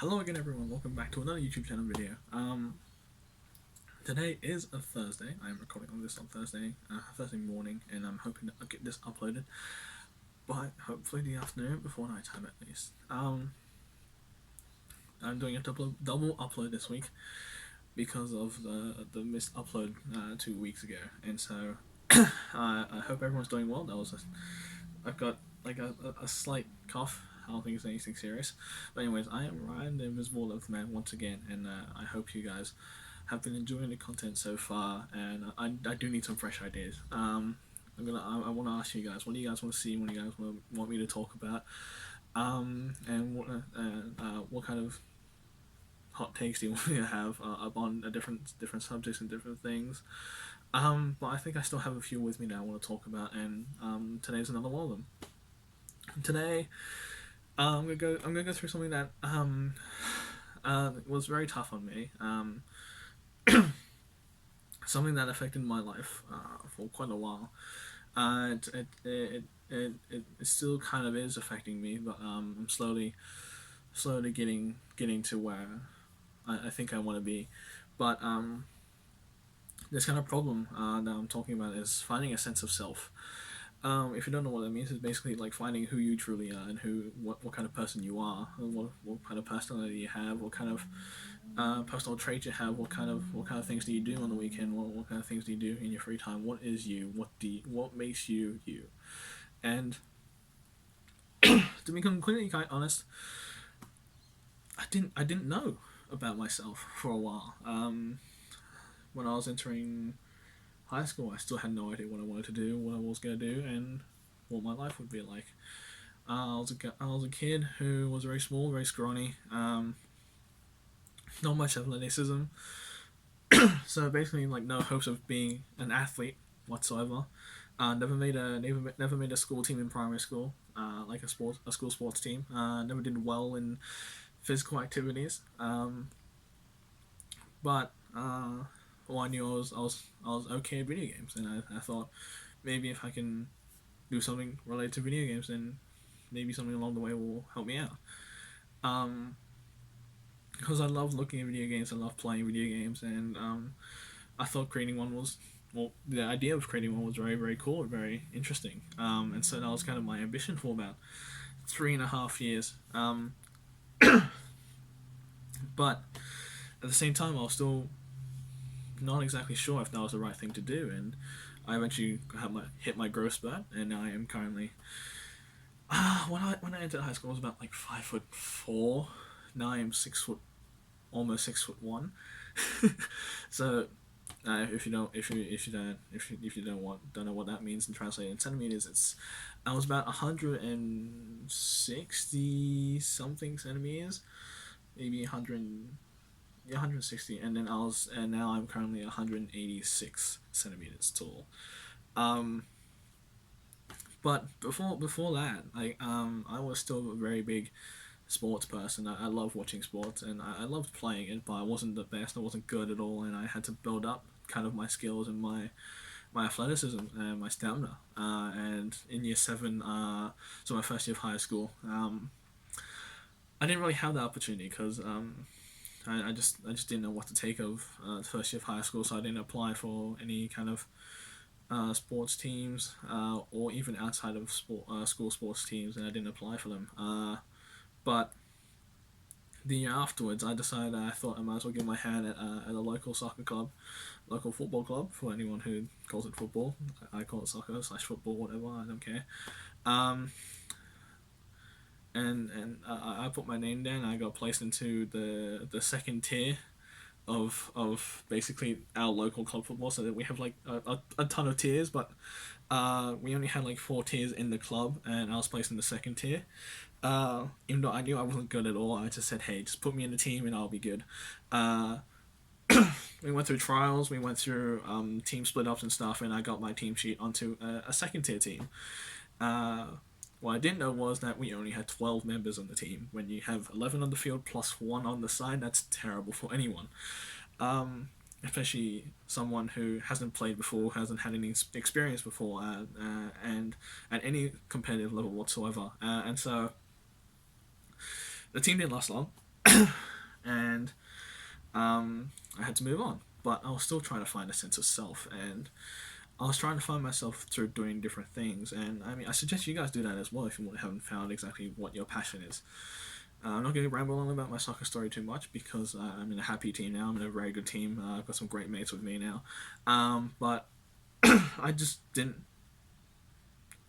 Hello again, everyone. Welcome back to another YouTube channel video. Today is a Thursday. I am recording on this on Thursday morning, and I'm hoping to get this uploaded by hopefully the afternoon before night time at least. I'm doing a double upload this week because of the missed upload 2 weeks ago, and so I hope everyone's doing well. I've got like a slight cough. I don't think it's anything serious. But anyways, I am Ryan, the Invisible Loaf Man, once again, and I hope you guys have been enjoying the content so far. And I do need some fresh ideas. I want to ask you guys, what do you guys want to see? What do you guys want me to talk about? And what kind of hot takes do you want me to have up on different subjects and different things? But I think I still have a few with me that I want to talk about, and today's another one of them. Today, I'm gonna go through something that was very tough on me. Something that affected my life for quite a while. It still kind of is affecting me, but I'm slowly getting to where I think I want to be. But this kind of problem that I'm talking about is finding a sense of self. If you don't know what that means, it's basically like finding who you truly are and what kind of person you are, and what kind of personality you have, what kind of personal traits you have, what kind of things do you do on the weekend, what kind of things do you do in your free time, what is you, what makes you you, and to be completely quite honest, I didn't know about myself for a while. When I was entering high school, I still had no idea what I wanted to do, what I was going to do, and what my life would be like. I was a kid who was very small, very scrawny, not much athleticism, so basically like no hopes of being an athlete whatsoever. Never made a school team in primary school, like a school sports team. Never did well in physical activities, but all I knew I was okay at video games, and I thought maybe if I can do something related to video games, then maybe something along the way will help me out. Um, because I love looking at video games, I love playing video games, and I thought creating one was the idea of creating one was very cool and very interesting. And so that was kind of my ambition for about 3.5 years. But at the same time, I was still not exactly sure if that was the right thing to do, and I eventually hit my growth spurt, and I am currently. When I entered high school, I was about like 5'4". Now I am 6 foot, almost 6'1". So if you don't know what that means and translate in centimeters, it's I was about 160 something centimeters, maybe 100, yeah, 160, and now I'm currently 186 centimeters tall. Um, but before that, I was still a very big sports person. I love watching sports, and I loved playing it, but I wasn't the best. I wasn't good at all, and I had to build up kind of my skills and my athleticism and my stamina. And in year seven, so my first year of high school, I didn't really have that opportunity because I just didn't know what to take of the first year of high school, so I didn't apply for any kind of sports teams or even outside of school sports teams, and I didn't apply for them. But the year afterwards, I thought I might as well give my hand at a local soccer club, local football club, for anyone who calls it football. I call it soccer / football, whatever. I don't care. Um, I put my name down. I got placed into the second tier of basically our local club football, so that we have like a ton of tiers, but we only had like 4 tiers in the club, and I was placed in the second tier. Even though I knew I wasn't good at all, I just said, "Hey, just put me in the team and I'll be good." Uh, we went through trials, we went through team split ups and stuff, and I got my team sheet onto a second tier team. Uh, what I didn't know was that we only had 12 members on the team. When you have 11 on the field plus one on the side, that's terrible for anyone. Especially someone who hasn't played before, hasn't had any experience before, and at any competitive level whatsoever. And so the team didn't last long. and I had to move on. But I was still trying to find a sense of self, and I was trying to find myself through doing different things. And I mean, I suggest you guys do that as well if you haven't found exactly what your passion is. I'm not going to ramble on about my soccer story too much because I'm in a happy team now. I'm in a very good team. I've got some great mates with me now. But I just didn't.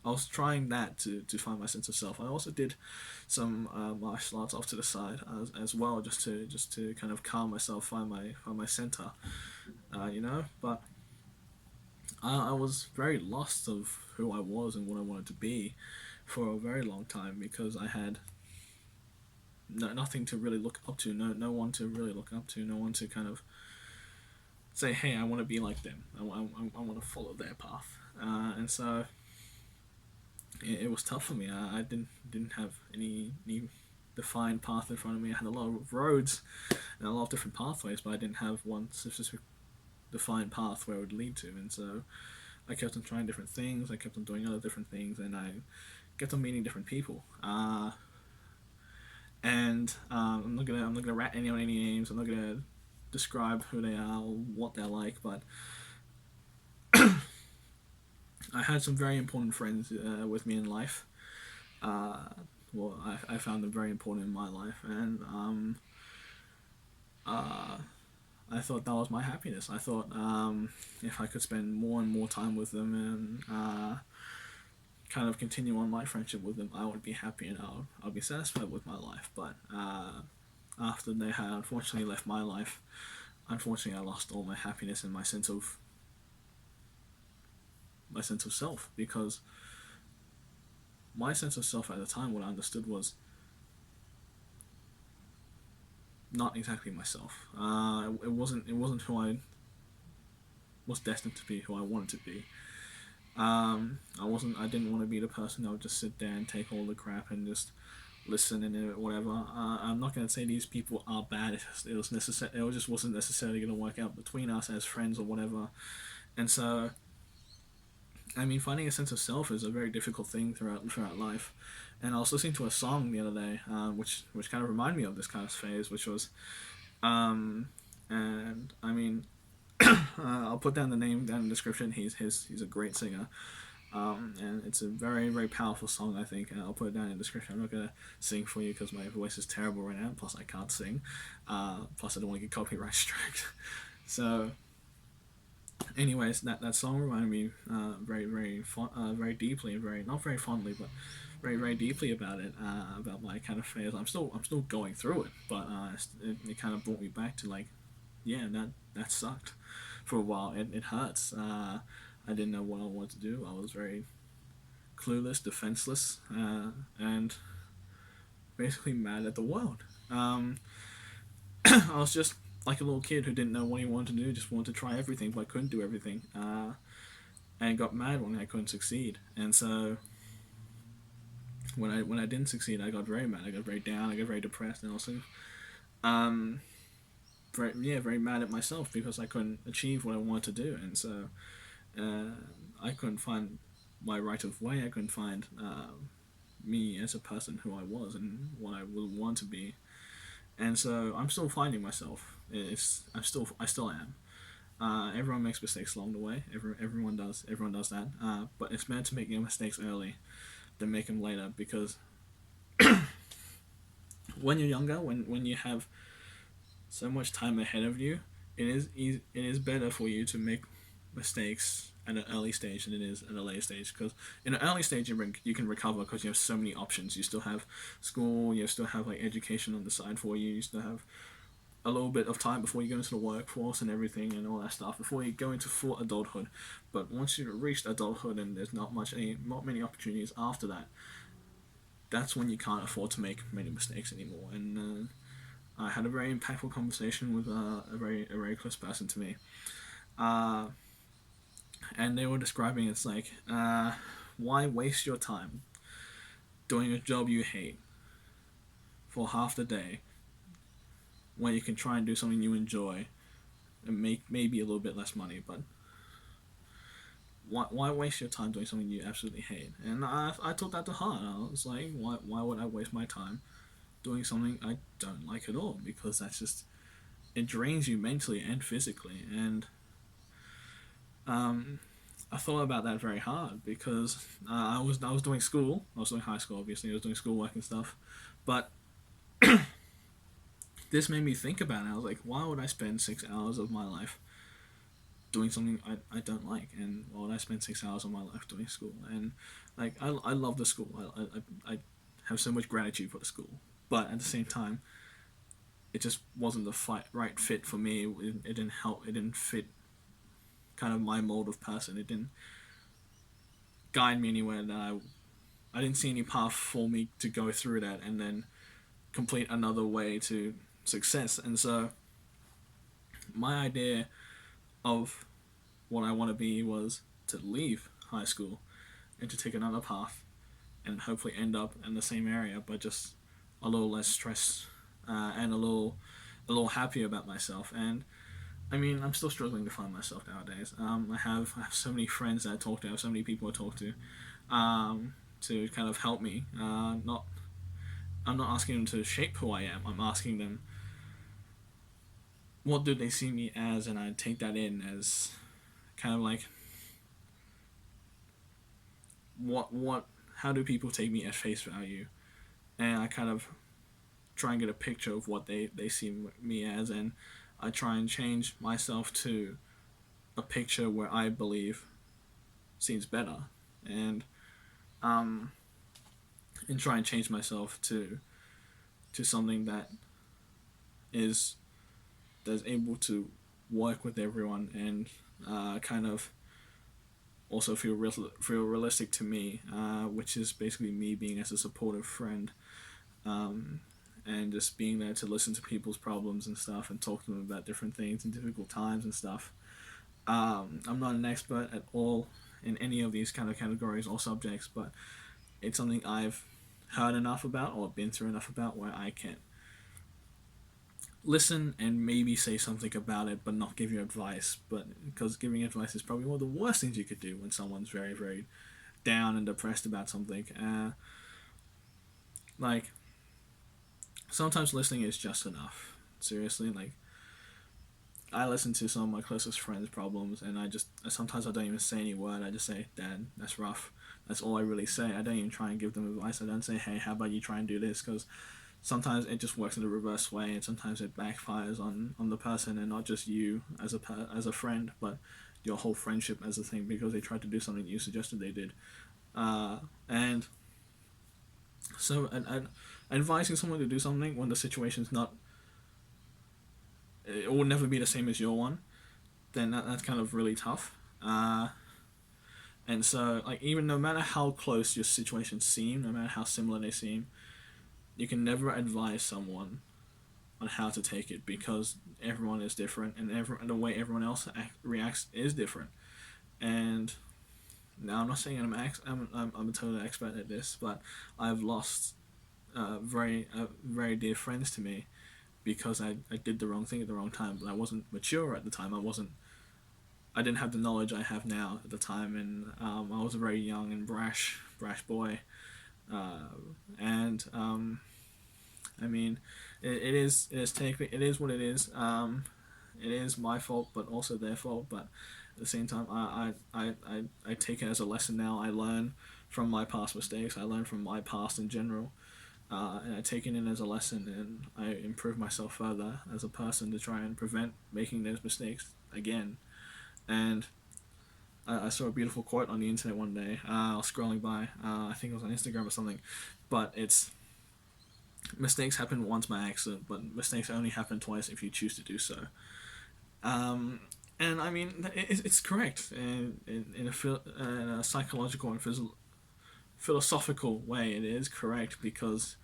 I was trying that to find my sense of self. I also did some martial arts off to the side as well, just to kind of calm myself, find my center, But I was very lost of who I was and what I wanted to be for a very long time because I had nothing to really look up to, no one to really look up to, no one to kind of say, hey, I want to be like them. I want to follow their path, and so it was tough for me. I didn't have any defined path in front of me. I had a lot of roads and a lot of different pathways, but I didn't have one specific defined path where it would lead to. And so I kept on trying different things. I kept on doing other different things, and I kept on meeting different people. And I'm not gonna rat anyone any names. I'm not gonna describe who they are or what they're like, but I had some very important friends with me in life. Uh, I found them very important in my life, and uh, I thought that was my happiness. I thought if I could spend more and more time with them and kind of continue on my friendship with them, I would be happy and I'll be satisfied with my life. But after they had unfortunately left my life, unfortunately I lost all my happiness and my sense of self because my sense of self at the time, what I understood was not exactly myself. It wasn't who I was destined to be, who I wanted to be. I didn't want to be the person that would just sit there and take all the crap and just listen and whatever. I'm not gonna say these people are bad. It was necessary. It just wasn't necessarily gonna work out between us as friends or whatever. And so, I mean, finding a sense of self is a very difficult thing throughout life. And I was listening to a song the other day, which kind of reminded me of this kind of phase, which was, um, and I mean, I'll put down the name down in the description. He's a great singer. And it's a very very powerful song. I think I'll put it down in the description. I'm not gonna sing for you because my voice is terrible right now. Plus I can't sing. Plus I don't want to get copyright striked. So, anyways, that song reminded me very deeply and very not very fondly, but very very deeply about my kind of phase. I'm still going through it, but it kind of brought me back to like, yeah, that sucked for a while. It hurts. I didn't know what I wanted to do. I was very clueless, defenseless, and basically mad at the world. I was just like a little kid who didn't know what he wanted to do, just wanted to try everything, but couldn't do everything, and got mad when I couldn't succeed. And so when I didn't succeed, I got very mad. I got very down. I got very depressed, and also um, very mad at myself because I couldn't achieve what I wanted to do, and so uh, I couldn't find my right of way. I couldn't find me as a person, who I was, and what I would want to be. And so I'm still finding myself. I still am. Everyone makes mistakes along the way. Everyone does. Everyone does that. But it's better to make your mistakes early than make them later because when you're younger, when you have so much time ahead of you, it is better for you to make mistakes at an early stage than it is at a later stage because in an early stage you can recover because you have so many options. You still have school, you still have like education on the side for you. You still have a little bit of time before you go into the workforce and everything and all that stuff before you go into full adulthood. But once you've reached adulthood and there's not many opportunities after that, that's when you can't afford to make many mistakes anymore. And I had a very impactful conversation with a very close person to me, uh, and they were describing it's like, why waste your time doing a job you hate for half the day when you can try and do something you enjoy and make maybe a little bit less money, but why waste your time doing something you absolutely hate? And I took that to heart. I was like, why would I waste my time doing something I don't like at all, because that's just, it drains you mentally and physically. And um, I thought about that very hard, because I was doing school. I was doing high school, obviously. I was doing schoolwork and stuff, but this made me think about it. I was like, why would I spend 6 hours of my life doing something I don't like? And why would I spend 6 hours of my life doing school? And like, I love the school. I have so much gratitude for the school, but at the same time, it just wasn't the right fit for me. It didn't help. It didn't fit kind of my mold of person. It didn't guide me anywhere that I didn't see any path for me to go through that and then complete another way to success. And so my idea of what I want to be was to leave high school and to take another path and hopefully end up in the same area, but just a little less stressed, and a little happier about myself. And I mean, I'm still struggling to find myself nowadays. I have so many friends that I talk to, I have so many people I talk to kind of help me. Not I'm not asking them to shape who I am. I'm asking them, what do they see me as, and I take that in as kind of like, what how do people take me at face value, and I kind of try and get a picture of what they see me as, and I try and change myself to a picture where I believe seems better, and um and try and change myself to something that is that's able to work with everyone, and kind of also feel realistic to me, which is basically me being as a supportive friend, um, and just being there to listen to people's problems and stuff, and talk to them about different things and difficult times and stuff. I'm not an expert at all in any of these kind of categories or subjects, but it's something I've heard enough about or been through enough about where I can listen and maybe say something about it, but not give you advice. But because giving advice is probably one of the worst things you could do when someone's very, very down and depressed about something. Like, sometimes listening is just enough. Seriously, like, I listen to some of my closest friends' problems, and sometimes I don't even say any word. I just say, "Dad, that's rough." That's all I really say. I don't even try and give them advice. I don't say, "Hey, how about you try and do this?" Because sometimes it just works in the reverse way, and sometimes it backfires on the person, and not just you as a friend, but your whole friendship as a thing, because they tried to do something you suggested they did. And so, advising someone to do something when the situation's not, it will never be the same as your one, then that's kind of really tough. And so, like, even no matter how close your situations seem, no matter how similar they seem, you can never advise someone on how to take it, because everyone is different, and the way everyone else reacts is different. And now, I'm not saying I'm a total expert at this, but I've lost very dear friends to me because I did the wrong thing at the wrong time. But I wasn't mature at the time. I didn't have the knowledge I have now at the time, and I was a very young and brash boy. And I mean, it is what it is. It is my fault, but also their fault. But at the same time, I take it as a lesson now. I learn from my past mistakes. I learn from my past in general, and I take it in as a lesson, and I improve myself further as a person to try and prevent making those mistakes again. And I saw a beautiful quote on the internet one day. I was scrolling by. I think it was on Instagram or something, but it's, mistakes happen once by accident, but mistakes only happen twice if you choose to do so. Um, and I mean, it's correct in a psychological and philosophical way. It is correct, because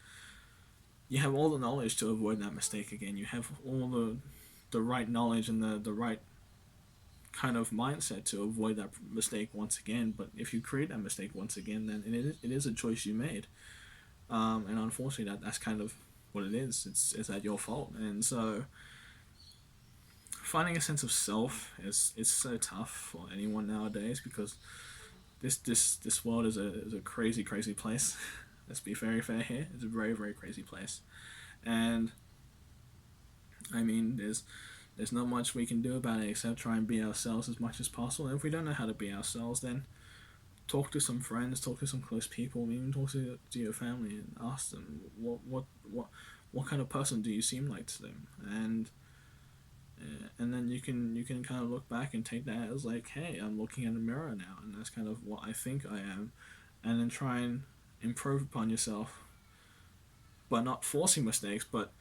you have all the knowledge to avoid that mistake again. You have all the right knowledge and the right kind of mindset to avoid that mistake once again. But if you create that mistake once again, then it is a choice you made. And unfortunately, that's kind of what it is. It's at your fault. And so, finding a sense of self is so tough for anyone nowadays, because this world is a crazy place. Let's be very fair here. It's a very, very crazy place. And I mean, there's not much we can do about it except try and be ourselves as much as possible. And if we don't know how to be ourselves, then talk to some friends, talk to some close people, even talk to your family and ask them what kind of person do you seem like to them, and then you can kind of look back and take that as like, hey, I'm looking in the mirror now, and that's kind of what I think I am, and then try and improve upon yourself, but not forcing mistakes, but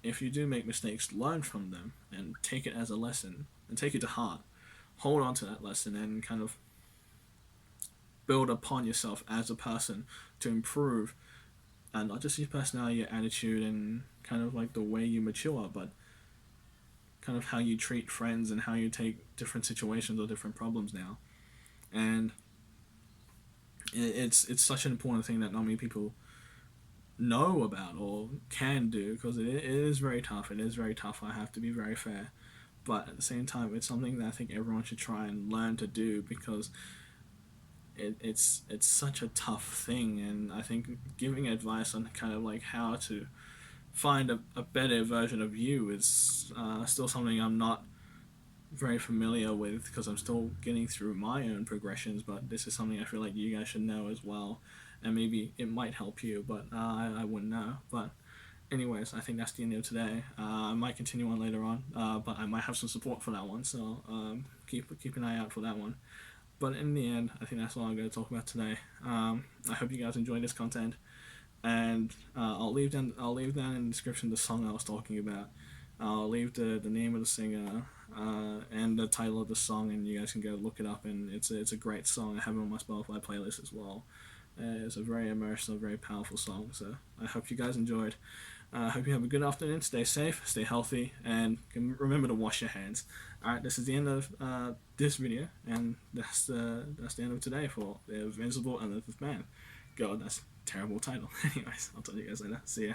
if you do make mistakes, learn from them and take it as a lesson and take it to heart. Hold on to that lesson and kind of build upon yourself as a person to improve, and not just your personality, your attitude, and kind of like the way you mature, but kind of how you treat friends and how you take different situations or different problems now. And it's such an important thing that not many people know about or can do, because it is very tough. It is very tough. I have to be very fair, but at the same time, it's something that I think everyone should try and learn to do, because it's such a tough thing. And I think giving advice on kind of like how to find a better version of you is still something I'm not very familiar with, because I'm still getting through my own progressions, but this is something I feel like you guys should know as well, and maybe it might help you, but I wouldn't know. But anyways, I think that's the end of today. I might continue on later on, but I might have some support for that one, so keep an eye out for that one. But in the end, I think that's all I'm going to talk about today. I hope you guys enjoyed this content, and I'll leave down in the description the song I was talking about. I'll leave the name of the singer and the title of the song, and you guys can go look it up. And it's a great song. I have it on my Spotify playlist as well. It's a very emotional, very powerful song. So I hope you guys enjoyed. I hope you have a good afternoon. Stay safe, stay healthy, and remember to wash your hands. Alright, this is the end of this video, and that's the end of today for The Invincible Elizabeth Man. God, that's a terrible title. Anyways, I'll talk to you guys later. See ya.